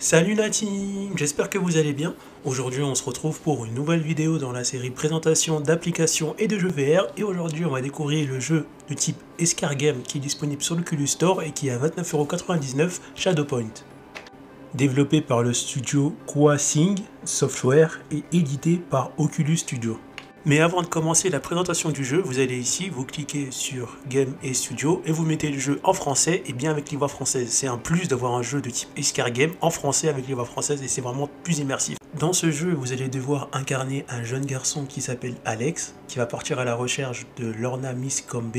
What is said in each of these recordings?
Salut la team, j'espère que vous allez bien. Aujourd'hui on se retrouve pour une nouvelle vidéo dans la série présentation d'applications et de jeux VR. Et aujourd'hui on va découvrir le jeu de type Escar Game qui est disponible sur l'Oculus Store et qui est à 29,99€ Shadowpoint. Développé par le studio Kwasing Software et édité par Oculus Studio. Mais avant de commencer la présentation du jeu, vous allez ici, vous cliquez sur Game et Studio et vous mettez le jeu en français et bien avec les voix françaises. C'est un plus d'avoir un jeu de type Escar Game en français avec les voix françaises et c'est vraiment plus immersif. Dans ce jeu, vous allez devoir incarner un jeune garçon qui s'appelle Alex, qui va partir à la recherche de Lorna Miss Combe,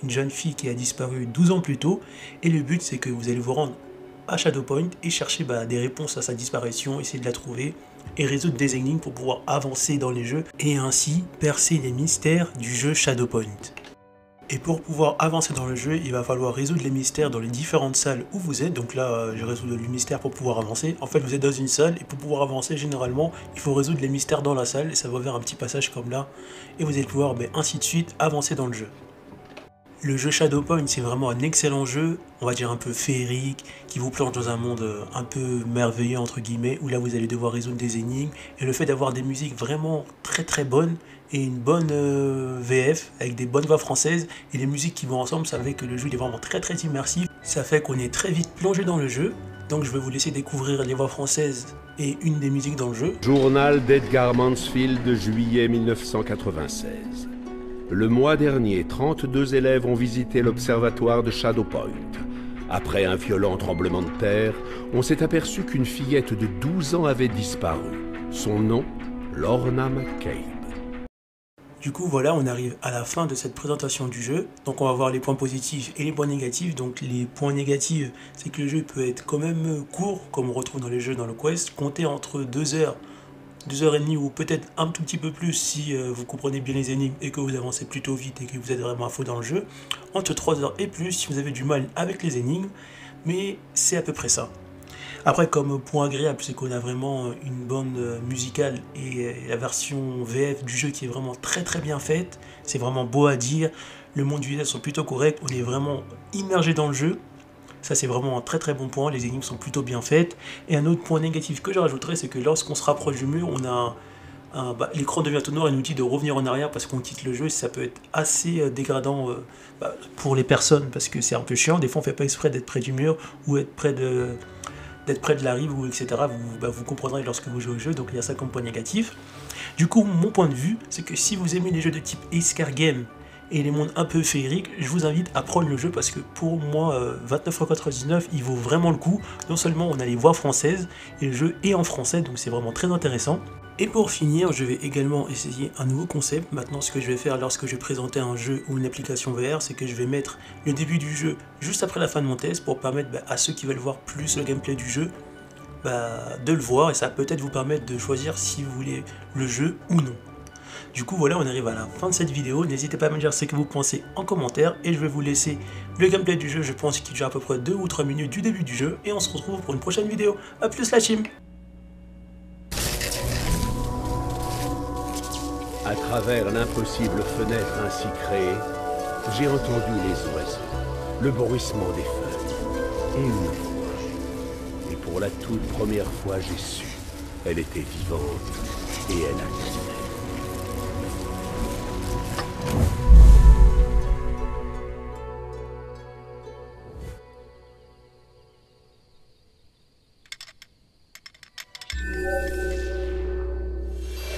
une jeune fille qui a disparu 12 ans plus tôt. Et le but, c'est que vous allez vous rendre à Shadowpoint et chercher des réponses à sa disparition, essayer de la trouver et résoudre des énigmes pour pouvoir avancer dans les jeux et ainsi percer les mystères du jeu Shadowpoint. Et pour pouvoir avancer dans le jeu, il va falloir résoudre les mystères dans les différentes salles où vous êtes. Donc là, je résous le mystère pour pouvoir avancer. En fait, vous êtes dans une salle et pour pouvoir avancer, généralement, il faut résoudre les mystères dans la salle et ça va vers un petit passage comme là. Et vous allez pouvoir, ainsi de suite, avancer dans le jeu. Le jeu Shadowpoint, c'est vraiment un excellent jeu, on va dire un peu féerique, qui vous plonge dans un monde un peu merveilleux entre guillemets, où là vous allez devoir résoudre des énigmes, et le fait d'avoir des musiques vraiment très bonnes, et une bonne VF, avec des bonnes voix françaises, et les musiques qui vont ensemble, ça fait que le jeu est vraiment très immersif, ça fait qu'on est très vite plongé dans le jeu, donc je vais vous laisser découvrir les voix françaises et une des musiques dans le jeu. Journal d'Edgar Mansfield de juillet 1996. Le mois dernier, 32 élèves ont visité l'observatoire de Shadowpoint. Après un violent tremblement de terre, on s'est aperçu qu'une fillette de 12 ans avait disparu. Son nom, Lorna McCabe. Du coup, voilà, on arrive à la fin de cette présentation du jeu. Donc on va voir les points positifs et les points négatifs. Donc les points négatifs, c'est que le jeu peut être quand même court, comme on retrouve dans les jeux dans le Quest, compter entre 2 heures, 2h30 ou peut-être un tout petit peu plus si vous comprenez bien les énigmes et que vous avancez plutôt vite et que vous êtes vraiment à fond dans le jeu. Entre 3 heures et plus si vous avez du mal avec les énigmes, mais c'est à peu près ça. Après, comme point agréable, c'est qu'on a vraiment une bande musicale et la version VF du jeu qui est vraiment très bien faite. C'est vraiment beau à dire, le monde visuel sont plutôt corrects, on est vraiment immergé dans le jeu. Ça c'est vraiment un très bon point, les énigmes sont plutôt bien faites. Et un autre point négatif que je rajouterais, c'est que lorsqu'on se rapproche du mur, on a l'écran devient tout noir et nous dit de revenir en arrière parce qu'on quitte le jeu. Ça peut être assez dégradant pour les personnes parce que c'est un peu chiant. Des fois on fait pas exprès d'être près du mur ou d'être près de la rive ou etc. Vous comprendrez lorsque vous jouez au jeu, donc il y a ça comme point négatif. Du coup, mon point de vue, c'est que si vous aimez les jeux de type Escar Game et les mondes un peu féeriques, je vous invite à prendre le jeu parce que pour moi, 29,99€, il vaut vraiment le coup. Non seulement on a les voix françaises et le jeu est en français, donc c'est vraiment très intéressant. Et pour finir, je vais également essayer un nouveau concept. Maintenant, ce que je vais faire lorsque je vais présenter un jeu ou une application VR, c'est que je vais mettre le début du jeu juste après la fin de mon test pour permettre à ceux qui veulent voir plus le gameplay du jeu de le voir et ça va peut-être vous permettre de choisir si vous voulez le jeu ou non. Du coup voilà, on arrive à la fin de cette vidéo, n'hésitez pas à me dire ce que vous pensez en commentaire et je vais vous laisser le gameplay du jeu, je pense qu'il dure à peu près 2 ou 3 minutes du début du jeu et on se retrouve pour une prochaine vidéo. A plus la team. À travers l'impossible fenêtre ainsi créée, j'ai entendu les oiseaux, le bruissement des feuilles et une voix. Et pour la toute première fois, j'ai su. Elle était vivante et elle activait.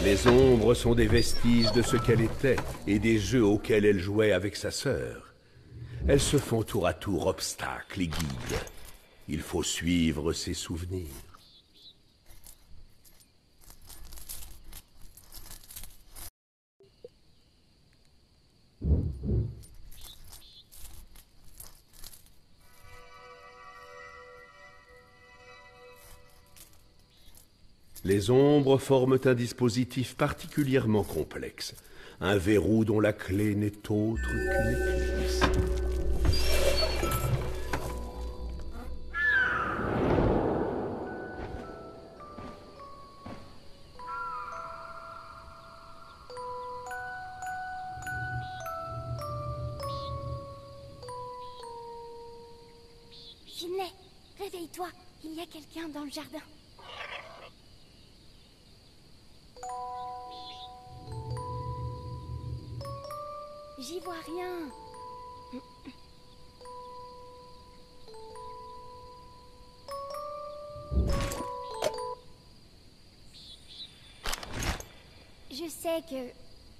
Les ombres sont des vestiges de ce qu'elle était et des jeux auxquels elle jouait avec sa sœur. Elles se font tour à tour obstacles et guides. Il faut suivre ses souvenirs. Les ombres forment un dispositif particulièrement complexe. Un verrou dont la clé n'est autre qu'une éclipse. Finlay, réveille-toi. Il y a quelqu'un dans le jardin. J'y vois rien. Je sais que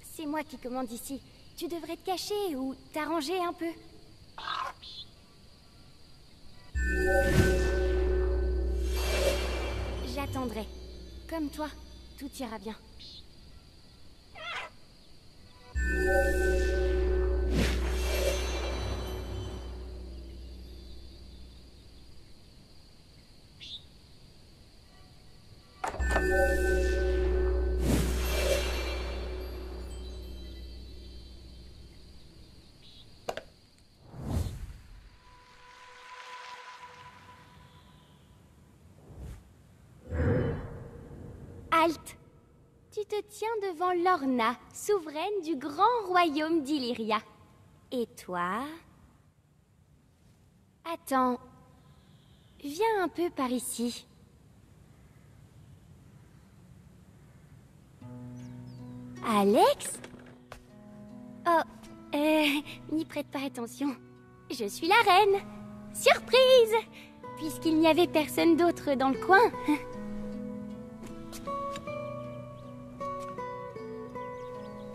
c'est moi qui commande ici. Tu devrais te cacher ou t'arranger un peu. J'attendrai. Comme toi, tout ira bien. Halte! Tu te tiens devant Lorna, souveraine du grand royaume d'Illyria. Et toi? Attends. Viens un peu par ici. Alex? Oh, n'y prête pas attention. Je suis la reine. Surprise! Puisqu'il n'y avait personne d'autre dans le coin.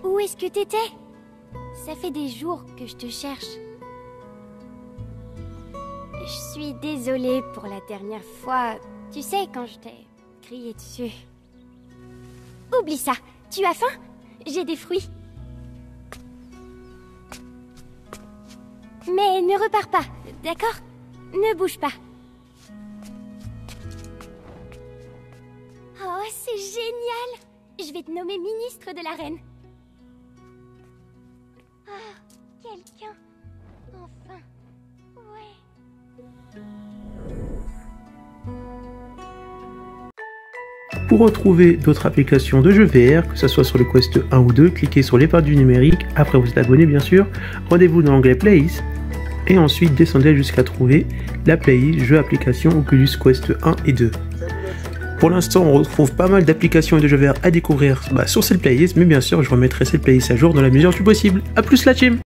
Où est-ce que t'étais? Ça fait des jours que je te cherche. Je suis désolée pour la dernière fois. Tu sais, quand je t'ai crié dessus. Oublie ça. Tu as faim? J'ai des fruits. Mais ne repars pas, d'accord? Ne bouge pas. Oh, c'est génial! Je vais te nommer ministre de la reine. Ah, quelqu'un. Enfin. Ouais. Pour retrouver d'autres applications de jeux VR, que ce soit sur le Quest 1 ou 2, cliquez sur l'épingle du numérique, après vous êtes abonné bien sûr, rendez-vous dans l'onglet Playlist, et ensuite descendez jusqu'à trouver la playlist jeux applications Oculus Quest 1 et 2. Pour l'instant, on retrouve pas mal d'applications et de jeux VR à découvrir sur cette playlist, mais bien sûr, je remettrai cette playlist à jour dans la mesure du possible. A plus la team!